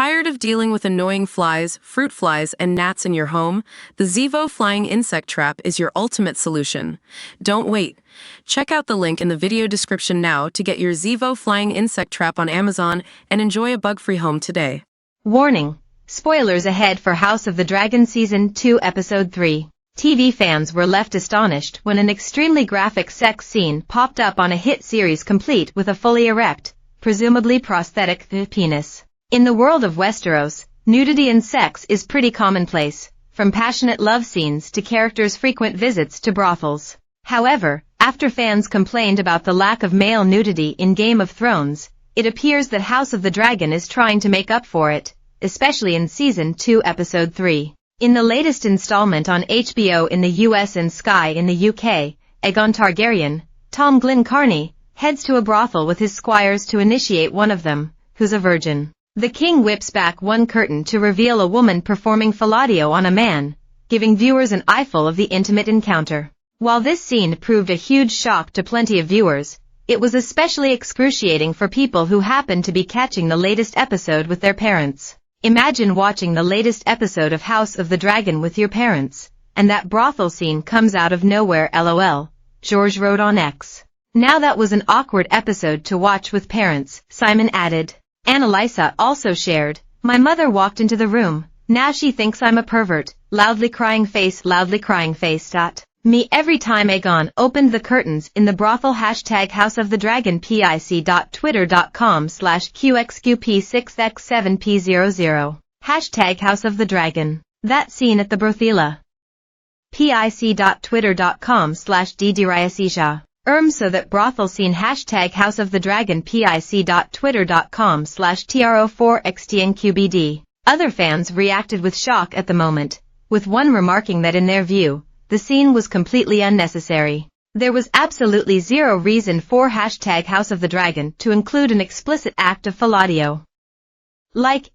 Tired of dealing with annoying flies, fruit flies, and gnats in your home? The Zevo Flying Insect Trap is your ultimate solution. Don't wait. Check out the link in the video description now to get your Zevo Flying Insect Trap on Amazon and enjoy a bug-free home today. Warning! Spoilers ahead for House of the Dragon Season 2 Episode 3. TV fans were left astonished when an extremely graphic sex scene popped up on a hit series complete with a fully erect, presumably prosthetic, penis. In the world of Westeros, nudity and sex is pretty commonplace, from passionate love scenes to characters' frequent visits to brothels. However, after fans complained about the lack of male nudity in Game of Thrones, it appears that House of the Dragon is trying to make up for it, especially in Season 2 Episode 3. In the latest installment on HBO in the US and Sky in the UK, Aegon Targaryen, Tom Glencairn, heads to a brothel with his squires to initiate one of them, who's a virgin. The king whips back one curtain to reveal a woman performing fellatio on a man, giving viewers an eyeful of the intimate encounter. While this scene proved a huge shock to plenty of viewers, it was especially excruciating for people who happened to be catching the latest episode with their parents. Imagine watching the latest episode of House of the Dragon with your parents, and that brothel scene comes out of nowhere. LOL, George wrote on X. Now that was an awkward episode to watch with parents, Simon added. Annalisa also shared, "My mother walked into the room, now she thinks I'm a pervert, loudly crying face. Me every time Aegon opened the curtains in the brothel. House of the Dragon pic.twitter.com/QXQP6X7P00. House of the Dragon. That scene at the brothela. pic.twitter.com/ddriasisha. So that brothel scene. House of the Dragon pic.twitter.com/TRO4XTNQBD. Other fans reacted with shock at the moment, with one remarking that in their view, the scene was completely unnecessary. There was absolutely zero reason for House of the Dragon to include an explicit act of fellatio.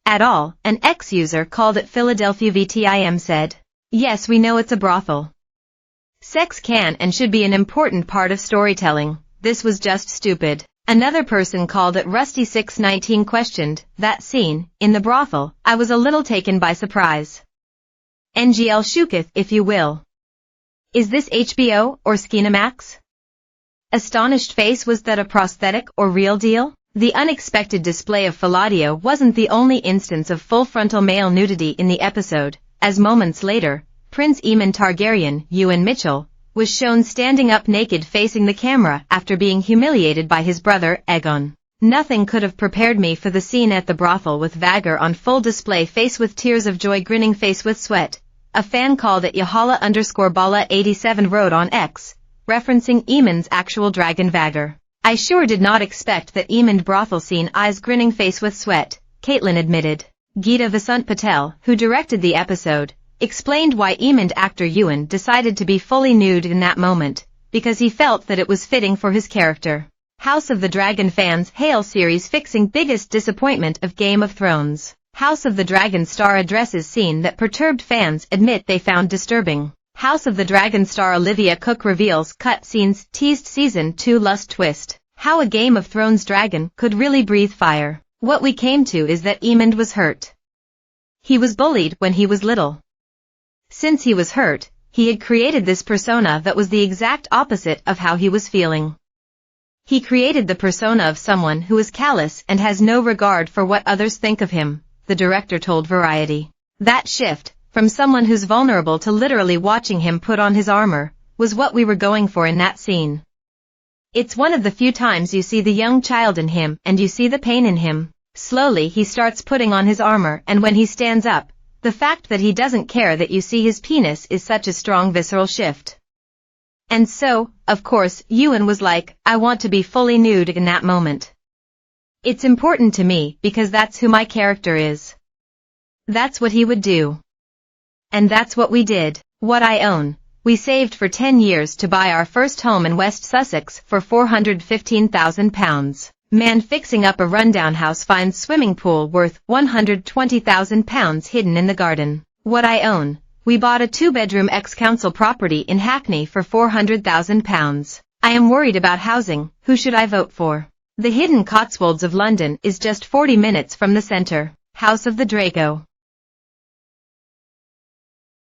At all, an ex-user called it Philadelphia VTIM said. Yes, we know it's a brothel. Sex can and should be an important part of storytelling. This was just stupid. Another person called it Rusty619 questioned, that scene, in the brothel, I was a little taken by surprise. NGL Shukith, if you will. Is this HBO or Skinamax? Astonished face, was that a prosthetic or real deal? The unexpected display of fellatio wasn't the only instance of full frontal male nudity in the episode, as moments later, Prince Aemon Targaryen, Ewan Mitchell, was shown standing up naked facing the camera after being humiliated by his brother, Aegon. Nothing could have prepared me for the scene at the brothel with Vhagar on full display, face with tears of joy, grinning face with sweat. A fan called it Yahala_Bala87 wrote on X, referencing Aemon's actual dragon Vhagar. I sure did not expect that Aemon brothel scene eyes grinning face with sweat, Caitlin admitted. Geeta Vasant Patel, who directed the episode, explained why Aemon actor Ewan decided to be fully nude in that moment, because he felt that it was fitting for his character. House of the Dragon fans hail series fixing biggest disappointment of Game of Thrones. House of the Dragon star addresses scene that perturbed fans admit they found disturbing. House of the Dragon star Olivia Cook reveals cut scenes teased Season 2 lust twist. How a Game of Thrones dragon could really breathe fire. What we came to is that Aemon was hurt. He was bullied when he was little. Since he was hurt, he had created this persona that was the exact opposite of how he was feeling. He created the persona of someone who is callous and has no regard for what others think of him, the director told Variety. That shift, from someone who's vulnerable to literally watching him put on his armor, was what we were going for in that scene. It's one of the few times you see the young child in him and you see the pain in him. Slowly he starts putting on his armor, and when he stands up, the fact that he doesn't care that you see his penis is such a strong visceral shift. And so, of course, Ewan was like, I want to be fully nude in that moment. It's important to me because that's who my character is. That's what he would do. And that's what we did. What I own. We saved for 10 years to buy our first home in West Sussex for £415,000. Man fixing up a rundown house finds swimming pool worth £120,000 hidden in the garden. What I own. We bought a 2-bedroom ex-council property in Hackney for £400,000. I am worried about housing. Who should I vote for? The hidden Cotswolds of London is just 40 minutes from the centre. House of the Draco.